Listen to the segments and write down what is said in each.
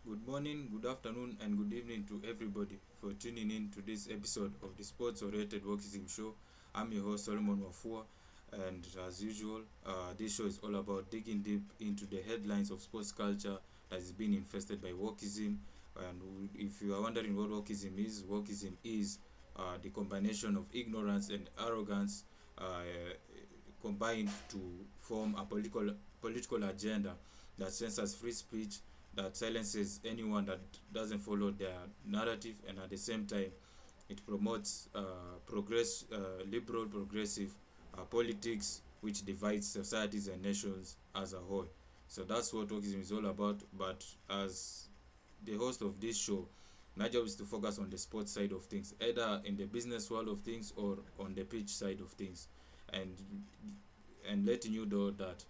Good morning, good afternoon, and good evening to everybody for tuning in to this episode of the Sports Oriented Wokeism Show. I'm your host Solomon Wafua, and as usual, this show is all about digging deep into the headlines of sports culture that is being infested by wokeism. And if you are wondering what wokeism is the combination of ignorance and arrogance combined to form a political agenda that censors free speech, that silences anyone that doesn't follow their narrative, and at the same time it promotes liberal progressive politics which divides societies and nations as a whole. So that's what wokeism is all about. But as the host of this show, my job is to focus on the sports side of things, either in the business world of things or on the pitch side of things, and letting you know that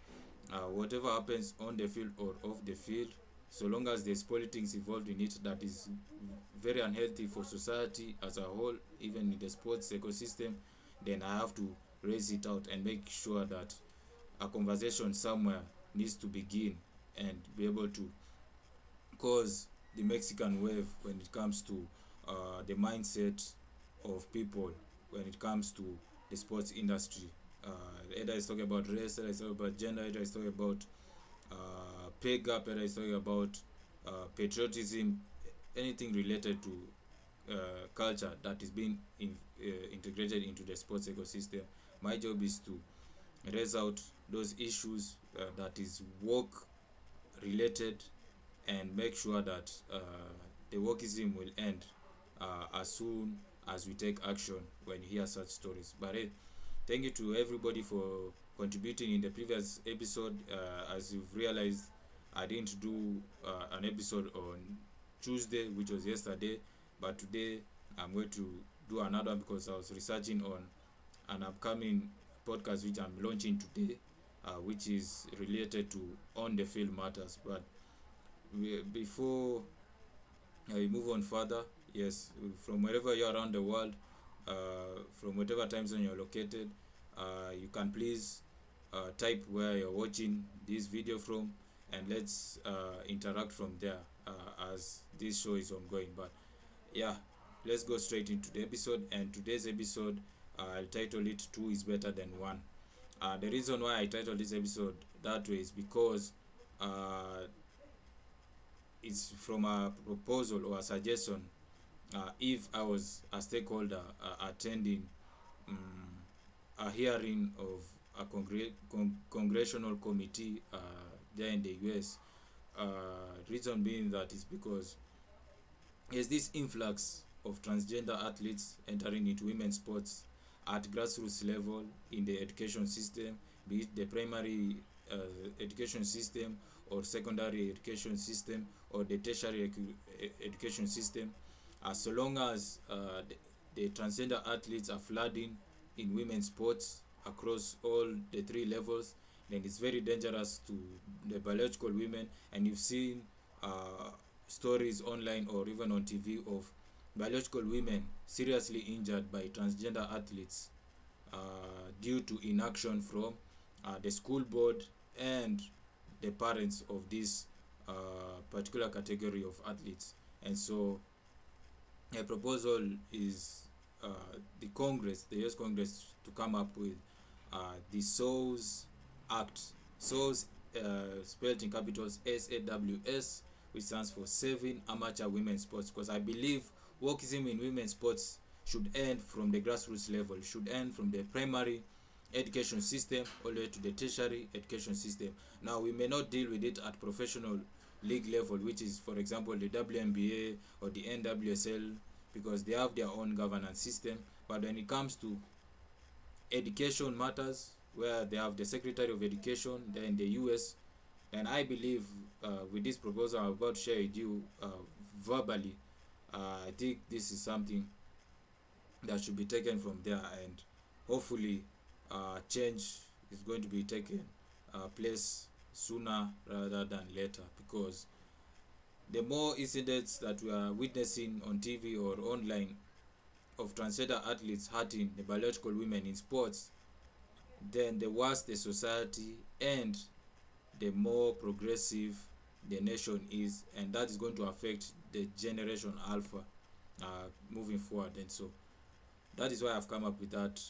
whatever happens on the field or off the field, so long as there's politics involved in it that is very unhealthy for society as a whole, even in the sports ecosystem, then I have to raise it out and make sure that a conversation somewhere needs to begin and be able to cause the Mexican wave when it comes to the mindset of people when it comes to the sports industry. Either it's talking about race, either it's talking about gender, either it's talking about pay gap, either it's talking about patriotism, anything related to culture that is being integrated into the sports ecosystem. My job is to raise out those issues that is work related and make sure that the wokeism will end as soon as we take action when you hear such stories. But hey, thank you to everybody for contributing in the previous episode. As you've realized, I didn't do an episode on Tuesday, which was yesterday, but today I'm going to do another one because I was researching on an upcoming podcast which I'm launching today, which is related to on the field matters. But before I move on further, yes, from wherever you are around the world, from whatever time zone you're located, you can please type where you're watching this video from, and let's interact from there as this show is ongoing. But yeah, let's go straight into the episode. And today's episode, I'll title it Two is Better Than One. The reason why I titled this episode that way is because it's from a proposal or a suggestion. If I was a stakeholder attending a hearing of a congressional committee there in the US, reason being that is because there's this influx of transgender athletes entering into women's sports at grassroots level in the education system, be it the primary education system or secondary education system or the tertiary education system. So long as the transgender athletes are flooding in women's sports across all the three levels, then it's very dangerous to the biological women. And you've seen stories online or even on TV of biological women seriously injured by transgender athletes due to inaction from the school board and the parents of this particular category of athletes. And so a proposal is the US Congress to come up with the SAWS Act. SAWS spelled in capitals SAWS, which stands for Saving Amateur Women's Sports, because I believe wokeism in women's sports should end from the grassroots level, should end from the primary education system all the way to the tertiary education system. Now, we may not deal with it at professional league level, which is, for example, the WNBA or the NWSL, because they have their own governance system. But when it comes to education matters, where they have the Secretary of Education there in the US, and I believe with this proposal I'm about to share with you verbally, I think this is something that should be taken from there, and hopefully change is going to be taken place sooner rather than later, because the more incidents that we are witnessing on TV or online of transgender athletes hurting the biological women in sports, then the worse the society and the more progressive the nation is, and that is going to affect the generation alpha moving forward. And so that is why I've come up with that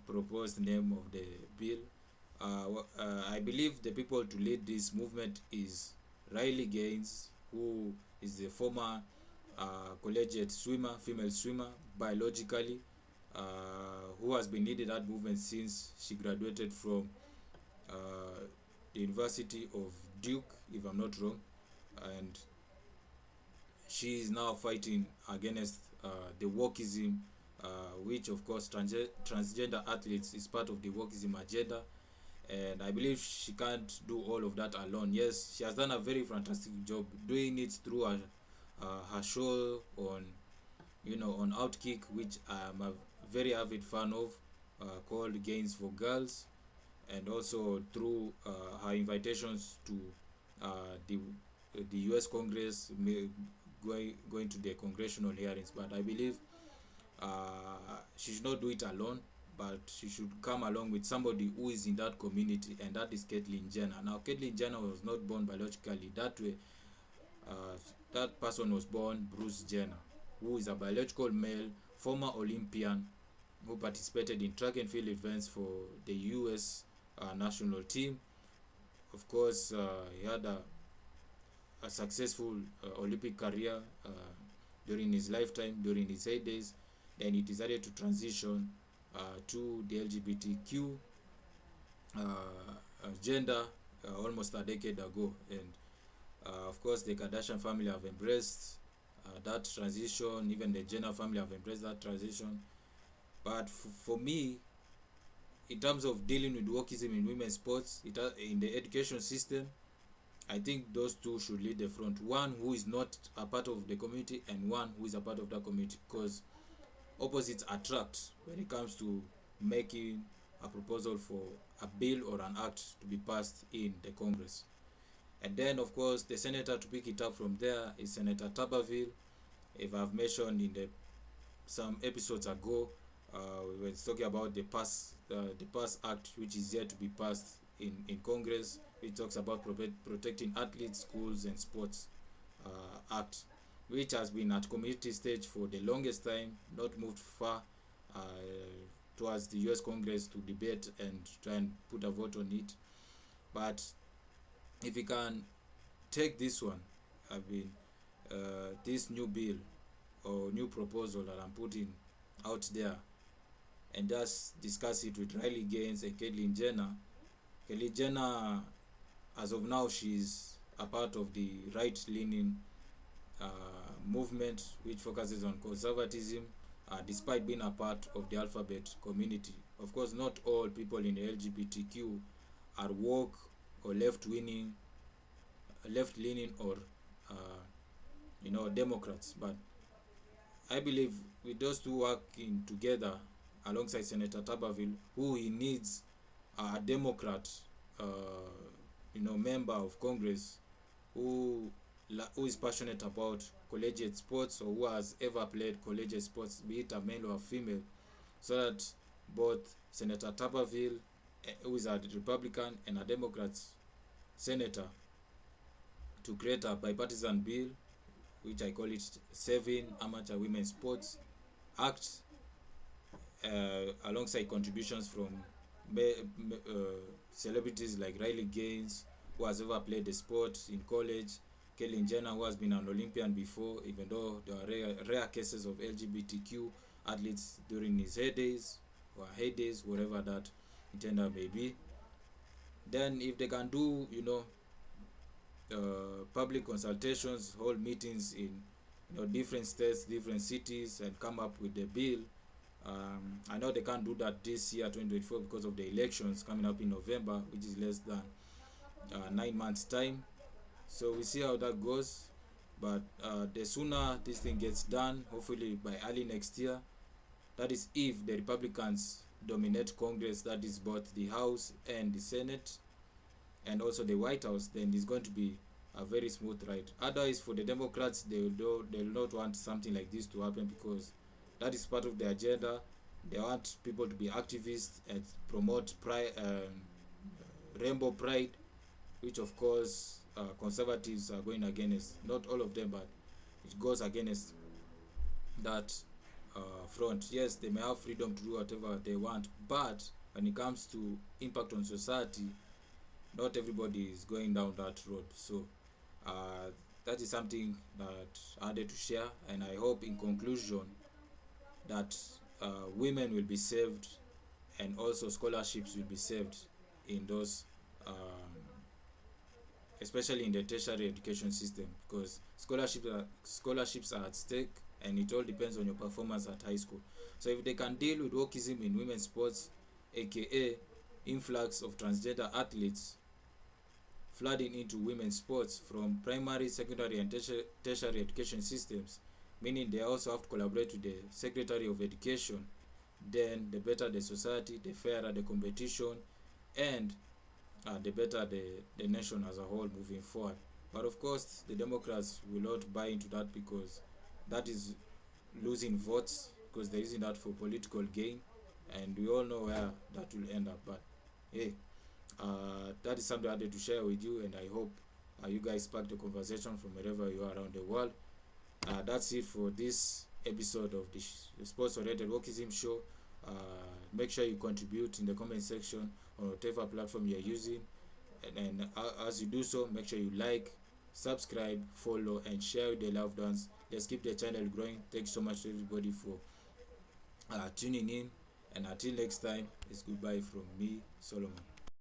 proposed name of the bill. I believe the people to lead this movement is Riley Gaines, who is the former collegiate swimmer, female swimmer, biologically, who has been leading that movement since she graduated from the University of Duke, if I'm not wrong, and she is now fighting against the wokeism, which of course transgender athletes is part of the wokeism agenda, and I believe she can't do all of that alone. Yes, she has done a very fantastic job doing it through her show on, on Outkick, which I'm a very avid fan of, called Gains for Girls, and also through her invitations to the U.S. Congress, going to the congressional hearings. But I believe she should not do it alone, but she should come along with somebody who is in that community, and that is Caitlyn Jenner. Now, Caitlyn Jenner was not born biologically that way. That person was born Bruce Jenner, who is a biological male, former Olympian, who participated in track and field events for the U.S. National team. Of course, he had a successful Olympic career during his lifetime, during his heydays. Then he decided to transition to the LGBTQ gender almost a decade ago. And of course, the Kardashian family have embraced that transition. Even the Jenner family have embraced that transition. But for me, in terms of dealing with wokeism in women's sports, in the education system, I think those two should lead the front. One who is not a part of the community, and one who is a part of that community, because opposites attract when it comes to making a proposal for a bill or an act to be passed in the Congress. And then, of course, the senator to pick it up from there is Senator Taberville. If I've mentioned in some episodes ago, we were talking about the pass act, which is yet to be passed in Congress, which talks about protecting athletes, schools, and sports act, which has been at committee stage for the longest time, not moved far towards the US Congress to debate and try and put a vote on it. But if we can take this one, this new bill or new proposal that I'm putting out there, and just discuss it with Riley Gaines and Caitlyn Jenner. Caitlyn Jenner, as of now, she's a part of the right-leaning movement, which focuses on conservatism, despite being a part of the alphabet community. Of course, not all people in the LGBTQ are woke or left-leaning, or Democrats. But I believe with those two working together alongside Senator Taberville, who he needs a Democrat, member of Congress who is passionate about collegiate sports, or who has ever played collegiate sports, be it a male or a female, so that both Senator Taberville, who is a Republican, and a Democrat senator, to create a bipartisan bill, which I call it Saving Amateur Women's Sports Act, alongside contributions from celebrities like Riley Gaines, who has ever played the sport in college, Caitlyn Jenner, who has been an Olympian before, even though there are rare cases of LGBTQ athletes during his heydays, whatever that intended may be. Then if they can do, public consultations, hold meetings in different states, different cities, and come up with the bill. I know they can't do that this year, 2024, because of the elections coming up in November, which is less than 9 months' time. So we see how that goes. But the sooner this thing gets done, hopefully by early next year, that is if the Republicans dominate Congress, that is both the House and the Senate, and also the White House, then it's going to be a very smooth ride. Otherwise, for the Democrats, they will not want something like this to happen, because that is part of their agenda. They want people to be activists and promote rainbow pride, which of course conservatives are going against. Not all of them, but it goes against that front. Yes, they may have freedom to do whatever they want, but when it comes to impact on society, not everybody is going down that road. So that is something that I wanted to share, and I hope in conclusion that women will be saved, and also scholarships will be saved in those especially in the tertiary education system, because scholarships are at stake, and it all depends on your performance at high school. So if they can deal with wokeism in women's sports, aka influx of transgender athletes flooding into women's sports from primary, secondary, and tertiary education systems, meaning they also have to collaborate with the Secretary of Education, then the better the society, the fairer the competition, and the better the nation as a whole moving forward. But of course, the Democrats will not buy into that, because that is losing votes, because they're using that for political gain, and we all know where that will end up. But hey, that is something I wanted to share with you, and I hope you guys spark the conversation from wherever you are around the world. That's it for this episode of the Sports Oriented Wokeism Show. Make sure you contribute in the comment section on whatever platform you're using, and as you do so, make sure you like, subscribe, follow, and share with the loved ones. Let's keep the channel growing. Thanks so much to everybody for tuning in, and until next time, it's goodbye from me, Solomon.